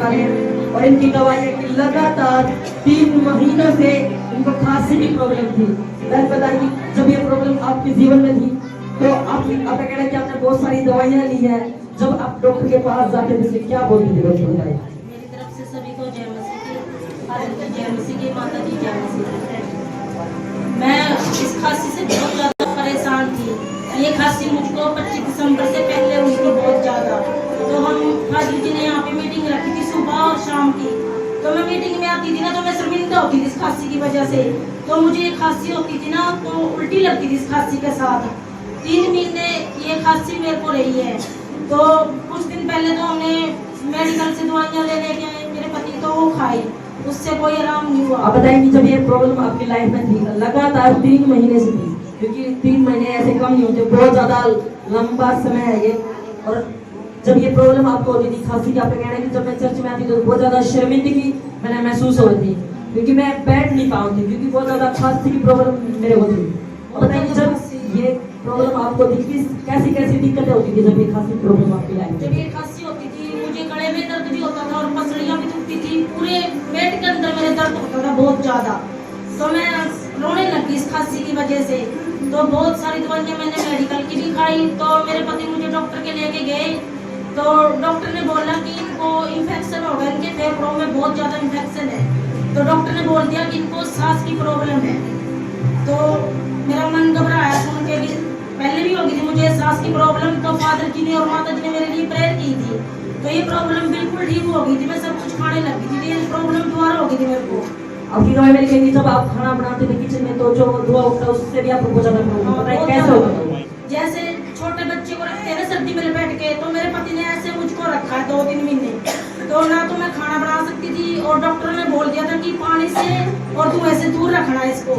बता रहे हैं और इनकी दवाई की लगातार 3 महीनों से इनको खांसी की प्रॉब्लम थी। मैं बताइए कि जब ये प्रॉब्लम आपके जीवन में थी तो आपका कहना है कि आपने बहुत सारी दवाइयाँ ली हैं, जब आप डॉक्टर के पास जाते थे क्या बोलते थे डॉक्टर बताइए? मेरी तरफ से सभी को जय मसीह की, जय मसीह की माता जी, जय मसीह की। मैं इस खांसी से बहुत ज़्यादा परेशान थी। ये खांसी मुझको 25 दिसंबर से पहले हुई थी बहुत ज़्यादा। तो हम हाजी जी ने यहाँ पे मीटिंग रखी थी सुबह और शाम की। तो मैं मीटिंग में आती थी ना तो मैं शर्मिंदा होती थी इस खांसी की वजह से। तो मुझे ये खांसी होती थी ना तो उल्टी लगती थी इस खांसी के साथ। 3 महीने ये खांसी मेरे को रही है। तो कुछ दिन पहले तो हमने मेडिकल से दवाइयाँ लेने गए मेरे पति, तो वो खाई, उससे कोई आराम नहीं हुआ। आप बताएं कि जब ये प्रॉब्लम आपकी लाइफ में थी लगातार 3 महीने से थी, क्योंकि 3 महीने ऐसे कम नहीं होते, बहुत ज्यादा लंबा समय है ये। और जब ये प्रॉब्लम आपको होती थी खांसी की, आपका कहना है कि जब मैं चर्च में आती तो बहुत ज्यादा शर्मिंदगी मैंने महसूस होती थी, क्योंकि मैं बैठ नहीं पाती क्योंकि बहुत ज्यादा खांसी की प्रॉब्लम मेरे को थी। बताइए जब ये प्रॉब्लम आपको थी कैसी कैसी दिक्कतें होती थी जब ये खांसी प्रॉब्लम आपकी लाइफ में? जब ये खांसी होती थी मुझे गले में दर्द भी होता था और पसलियाँ भी दुखती थी, पूरे पेट के अंदर मेरे दर्द होता था बहुत ज्यादा। तो मैं रोने लगी इस खांसी की वजह से। तो बहुत सारी दवाइयाँ मैंने मेडिकल की भी खाई। तो मेरे पति मुझे डॉक्टर के लेके गए, तो डॉक्टर ने बोला कि इनको इन्फेक्शन हो गया, इनके फेफड़ों में बहुत ज़्यादा इन्फेक्शन है। तो डॉक्टर ने बोल दिया कि इनको सांस की प्रॉब्लम है। तो मेरा मन घबराया सुन के कि पहले भी होगी थी मुझे सांस की प्रॉब्लम, तो फादर जी ने और माता जी ने मेरे लिए प्रेयर की थी, तो ये प्रॉब्लम बिल्कुल ठीक हो गई थी। मैं सब कुछ खाने लगी थी, ये प्रॉब्लम दोबारा हो गई थी मेरे को। आपकी दवाई में लिखेंगे जब आप खाना बनाते थे किचन में तो जो धुआं उठता उससे भी आपको बहुत ज्यादा प्रॉब्लम होता है, कैसे होगा? जैसे छोटे बच्चे को रखते हैं ना सर्दी में बैठ के, तो मेरे पति ने ऐसे मुझको रखा है 2-3 महीने। तो ना तो मैं खाना बना सकती थी और डॉक्टर ने बोल दिया था कि पानी से और धुएं से दूर रखना है इसको।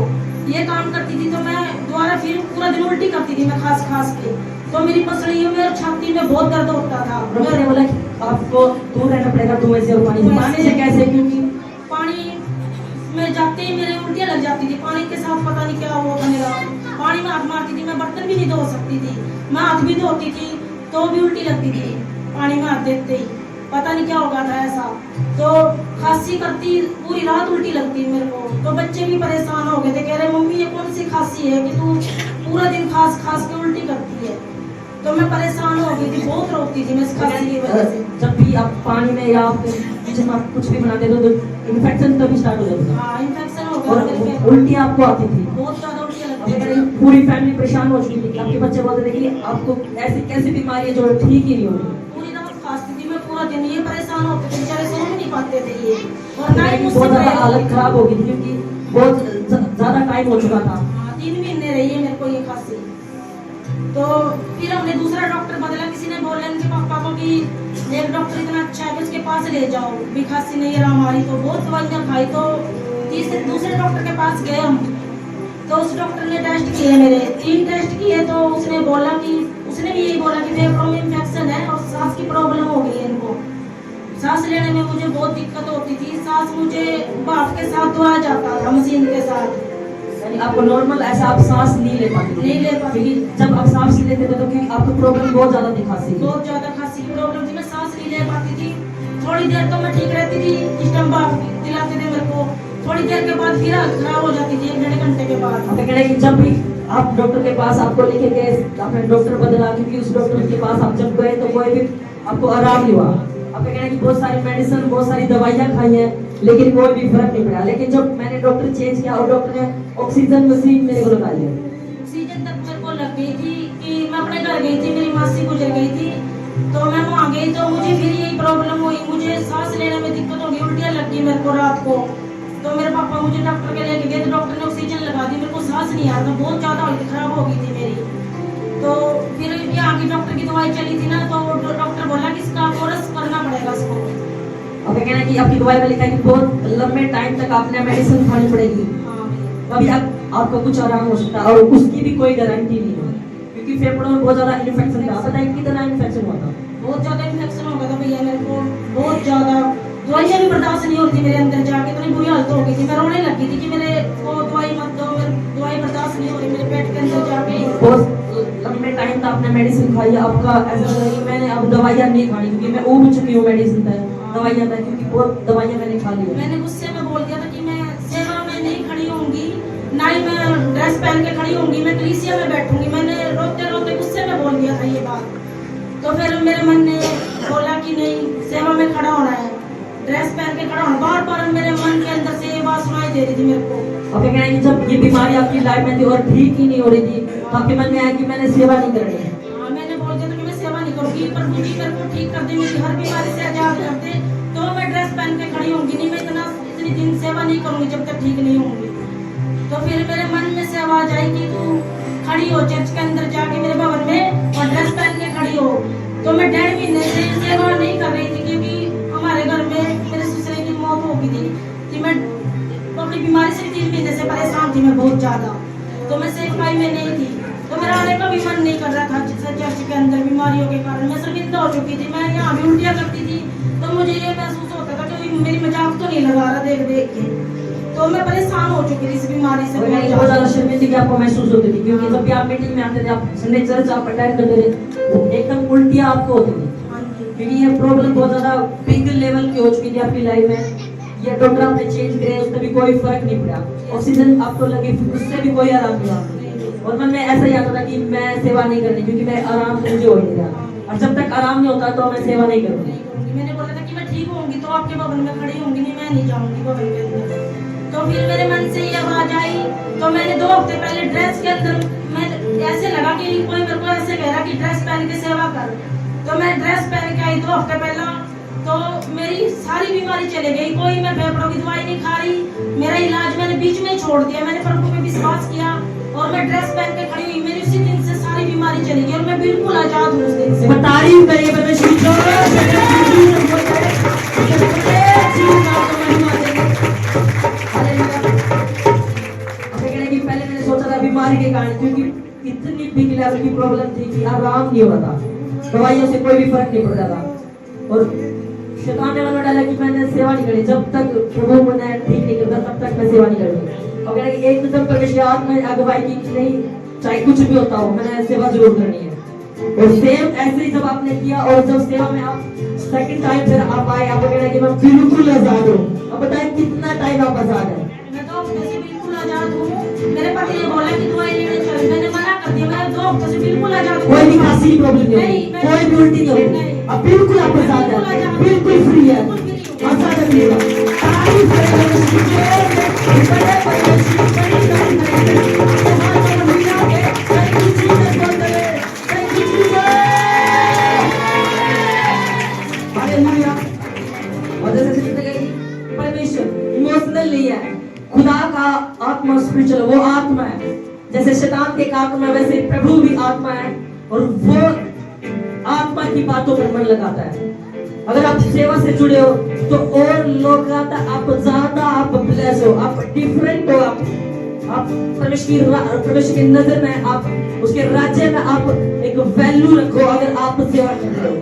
ये काम करती थी तो मैं दोबारा फिर पूरा दिन उल्टी करती थी मैं खास खास के। तो मेरी पसलियों में और छाती में बहुत दर्द होता था। डॉक्टर ने बोला कि आपको दूर रहना पड़ेगा धुएं से और पानी से कैसे? क्योंकि पानी में जाते ही मेरे उल्टियाँ लग जाती थी, पानी के साथ पता नहीं क्या हुआ मेरा। पानी में हाथ मारती थी, मैं बर्तन भी नहीं धो सकती थी, मैं हाथ भी धोती थी तो भी उल्टी लगती थी पानी में हाथ देते ही, पता नहीं क्या होगा था ऐसा। तो खांसी करती पूरी रात उल्टी लगती मेरे को। तो बच्चे भी परेशान हो गए थे, कह रहे मम्मी ये कौन सी खांसी है कि तू पूरा दिन खास खास के उल्टी करती है। तो मैं परेशान हो गई थी, बहुत रोती थी मैं इस खांसी की वजह से। जब भी आप पानी में या किचन में आप कुछ भी बनाते थे तो इन्फेक्शन तभी स्टार्ट हो जाता था। हाँ इन्फेक्शन हो और गया, उल्टी आपको आती थी, बहुत ज्यादा उल्टियाँ लगती थी। पूरी फैमिली परेशान हो चुकी थी। आपके बच्चे बोलते थे कि आपको ऐसी कैसी बीमारी है जो ठीक ही नहीं होती। पूरी रात खांसती थी मैं, पूरा दिन ये परेशान होते थे बेचारे, सो भी नहीं पाते थे ये। और ना ही मुझसे बहुत ज्यादा हालत खराब हो गई थी क्योंकि बहुत ज्यादा टाइम हो चुका था। 3 महीने रही है मेरे को ये खांसी। तो फिर हमने दूसरा डॉक्टर बदला, किसी ने बोला इनके पापा को कि एक डॉक्टर इतना अच्छा है कि उसके पास ले जाओ, भी खांसी नहीं रहा हमारी। तो बहुत दवाइयाँ खाई, तो दूसरे डॉक्टर के पास गए हम। तो उस डॉक्टर ने टेस्ट किए, मेरे 3 टेस्ट किए। तो उसने बोला कि उसने भी यही बोला कि फेफड़ों में इन्फेक्शन है और सांस की प्रॉब्लम हो गई है इनको। सांस लेने में मुझे बहुत दिक्कत होती थी, सांस मुझे भाप के साथ धोया जाता था मशीन के साथ। आपको नॉर्मल ऐसा आप सांस नहीं ले पाते? नहीं ले पाती। जब आप सांस लेते थे तो क्योंकि आपको प्रॉब्लम बहुत ज्यादा थी खांसी की। बहुत ज्यादा खांसी की प्रॉब्लम थी, मैं सांस नहीं ले पाती थी। थोड़ी देर तो मैं ठीक रहती थी, जिस टाइम भाप दिलाते थे मेरे को, थोड़ी देर के बाद फिर हालत खराब हो जाती थी, 1-1.5 घंटे के बाद। आपका कहना है कि जब भी आप डॉक्टर के पास आपको लेके गए, आपने डॉक्टर बदला, क्योंकि उस डॉक्टर के पास आप जब गए तो कोई भी आपको आराम नहीं हुआ। आपका कहना है कि बहुत सारी मेडिसिन, बहुत सारी दवाइयाँ खाई हैं लेकिन कोई भी फर्क नहीं पड़ा। लेकिन जब मैंने डॉक्टर चेंज किया और डॉक्टर ने ऑक्सीजन मशीन मेरे को लगा दी, ऑक्सीजन तक मेरे को लग गई थी कि मैं अपने घर गई थी, मेरी मासी गुजर गई थी। तो मैं वहाँ गई तो मुझे फिर यही प्रॉब्लम हुई, मुझे सांस लेने में दिक्कत हो गई, उल्टियाँ लग गई मेरे को रात को। तो मेरे पापा मुझे डॉक्टर के लेके गए, तो डॉक्टर ने ऑक्सीजन लगा दी, मेरे को सांस नहीं आ रहा था, बहुत ज़्यादा हालत खराब हो गई थी मेरी। तो फिर यहाँ की डॉक्टर की दवाई चली थी ना, तो डॉक्टर बोला कि इसका कोर्स करना पड़ेगा इसको। आपका कहना है कि आपकी दवाई में लिखा है कि बहुत लंबे टाइम तक आपने मेडिसिन खानी पड़ेगी, अभी आपको कुछ आराम हो सकता है और उसकी भी कोई गारंटी नहीं है क्योंकि फेफड़ों में बहुत ज्यादा इन्फेक्शन था। बताइए कितना इन्फेक्शन हुआ था? बहुत ज्यादा इन्फेक्शन हो गया था भैया मेरे को, बहुत ज्यादा। दवाइयाँ भी बर्दाश्त नहीं होती मेरे अंदर जाके, इतनी बुरी हालत हो गई थी, मैं रोने लगी थी कि मेरे को दवाई मत दो, मेरे दवाई बर्दाश्त नहीं हो रही मेरे पेट के अंदर जाके। बहुत लंबे टाइम तक आपने मेडिसिन खाई, आपका ऐसा लगा कि मैंने अब दवाइयाँ नहीं खानी क्योंकि मैं उब चुकी हूँ मेडिसिन से, दवाइयाँ था, क्योंकि बहुत दवाइयाँ मैंने खा ली है। मैंने गुस्से में बोल दिया था कि मैं सेवा में नहीं खड़ी होंगी, ना ही मैं ड्रेस पहन के खड़ी होंगी, मैं कलीसिया में बैठूंगी। मैंने रोते रोते गुस्से में बोल दिया था ये बात। तो फिर मेरे मन ने बोला कि नहीं, सेवा में खड़ा होना है, ड्रेस पहन के खड़ा होना। बार बार मेरे मन के अंदर से ये बात सुनाई दे रही थी मेरे को। अब क्या कहना है कि जब ये बीमारी आपकी लाइफ में थी और ठीक ही नहीं हो रही थी, तो आपके मन में आया कि मैंने सेवा नहीं करनी है। हाँ, मैंने बोल दिया था कि मैं सेवा नहीं करूंगी, प्रभु जी मेरे को ठीक कर दे, मेरी हर बीमारी से आजाद कर दे, तो मैं ड्रेस पहन के खड़ी होंगी। नहीं, मैं इतनी दिन सेवा नहीं करूंगी जब तक ठीक नहीं होंगी। तो फिर मेरे मन में से आवाज आई कि तू खड़ी हो चर्च के अंदर जाके मेरे भवन में और ड्रेस पहन के खड़ी हो। तो मैं 1.5 महीने से सेवा नहीं कर रही थी, क्योंकि हमारे घर में मेरे ससुर की मौत हो गई थी कि मैं अपनी बीमारी से 3 महीने से परेशान थी मैं बहुत ज्यादा। तो मैं सेवकाई में नहीं थी, तो मेरा आने का भी मन नहीं कर रहा था चर्च के अंदर बीमारियों के कारण। मैं शर्मिंदा हो चुकी थी, मैं यहाँ भी उल्टियाँ करती थी, तो मुझे ये महसूस होता था कि मेरी मजाक तो नहीं लगा रहा देख देख के। तो मैं परेशान हो चुकी थी इस बीमारी से। बहुत ज्यादा शर्मिंदगी आपको महसूस होती थी, क्योंकि जब भी आप मीटिंग में आते थे, आप संडे चर्च आप अटेंड करते थे, एकदम उल्टियाँ आपको होती थी, क्योंकि ये प्रॉब्लम बहुत ज्यादा बिग लेवल की हो चुकी थी आपकी लाइफ में। ये डॉक्टर आपने चेंज करे, उसमें भी कोई फर्क नहीं पड़ा, ऑक्सीजन आपको लगी, उससे भी कोई आराम नहीं हुआ। और मन में ऐसा ही आता था कि मैं सेवा नहीं करनी, क्योंकि मैं आराम से मुझे हो नहीं रहा, और जब तक आराम नहीं होता तो मैं सेवा नहीं करूँगी। मैंने बोला था कि मैं ठीक होंगी तो आपके भवन में खड़ी होंगी, नहीं मैं नहीं जाऊंगी भवन के अंदर। तो फिर मेरे मन से ये आवाज आई, तो मैंने 2 हफ्ते पहले ड्रेस के अंदर मैं ऐसे लगा कि कोई मेरे को ऐसे कह रहा कि ड्रेस पहन के सेवा कर। तो मैं ड्रेस पहन के आई 2 हफ्ते पहला, तो मेरी सारी बीमारी चले गई। कोई मैं फेफड़ों की दवाई नहीं खा रही, मेरा इलाज मैंने बीच में ही छोड़ दिया। मैंने प्रभु पे विश्वास किया और मैं ड्रेस पहन के खड़ी हुई, मेरी उसी दिन से सारी बीमारी चली गई और मैं बिल्कुल आजाद हूँ उस दिन से। तारीफ करिए परमेश्वर की। पहले मैंने सोचा था बीमारी के कारण, क्योंकि इतनी बिग लेवल की प्रॉब्लम थी कि आराम नहीं हो रहा था, दवाइयों से कोई भी फर्क नहीं पड़ रहा था। और शैतान ने मन में डाला कि मैंने सेवा नहीं करी, जब तक प्रभु मुझे ठीक नहीं करता तब तक मैं सेवा नहीं करूंगी। और कहना कि एक तरफ परमेश्वर आत्मा अगुवाई की कि नहीं, चाहे कुछ भी होता हो, मैंने सेवा जरूर करनी है। और सेम ऐसे ही जब आपने किया, और जब सेवा में आप सेकंड टाइम फिर आप आए, आपको कहना कि मैं बिल्कुल आजाद हूँ। अब बताएं कितना टाइम आप आजाद है? मैं 2 हफ्ते से बिल्कुल आजाद हूँ। मेरे पति ने बोला कि दवाई लेने चल, मैंने मना कर दिया। मैं 2 हफ्ते से बिल्कुल आजाद हूँ, कोई भी खांसी की प्रॉब्लम नहीं होगी, कोई भी उल्टी नहीं होगी, अब बिल्कुल आप आजाद है, बिल्कुल फ्री है, आजाद है। तारीफ परमेश्वर इमोशनल नहीं है, खुदा का आत्मा स्पिरिचुअल, वो आत्मा है। जैसे शैतान की एक आत्मा, वैसे प्रभु भी आत्मा है, और वो आत्मा की बातों पर मन लगाता है। अगर आप सेवा से जुड़े हो तो और लोग आप ज्यादा आप ब्लेस हो, आप डिफरेंट हो, आप परमेश्वर की नजर में, आप उसके राज्य में आप एक वैल्यू रखो अगर आप सेवा कर रहे हो।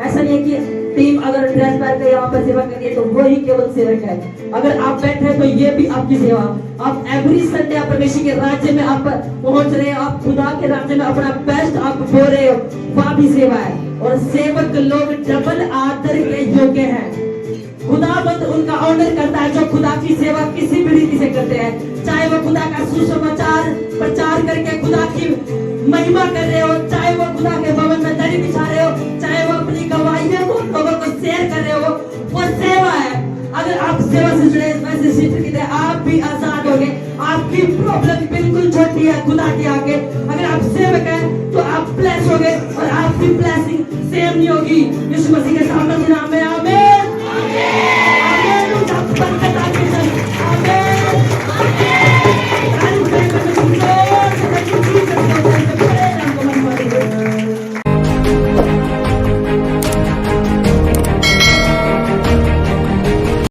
ऐसा नहीं है कि टीम अगर ड्रेस पहन के यहाँ पर सेवा करिए तो वही केवल सेवक है। अगर आप बैठे तो ये भी आपकी सेवा। आप एवरी संडे आप परमेश्वर के राज्य में आप पहुंच रहे हो, आप खुदा के राज्य में अपना बेस्ट आप दे रहे हो, वह भी सेवा है। और सेवक लोग डबल आदर के योग्य हैं। खुदावंद उनका ऑनर करता है जो खुदा की सेवा किसी भी रीति से करते हैं, चाहे वो खुदा का सुसमाचार प्रचार करके खुदा की महिमा कर रहे हो, चाहे वो खुदा के भवन में दरी बिछा रहे हो, चाहे वो अपनी गवाहियों को लोगों को शेयर कर रहे हो, वो सेवा है। अगर आप सेवा से जुड़े वैसे सिस्टर की तरह आप भी आजाद होंगे। आपकी प्रॉब्लम बिल्कुल छोटी है खुदा के आगे। अगर आप सेवक हैं तो आप ब्लेस होगे और आपकी ब्लेसिंग सेम नहीं होगी। यीशु मसीह के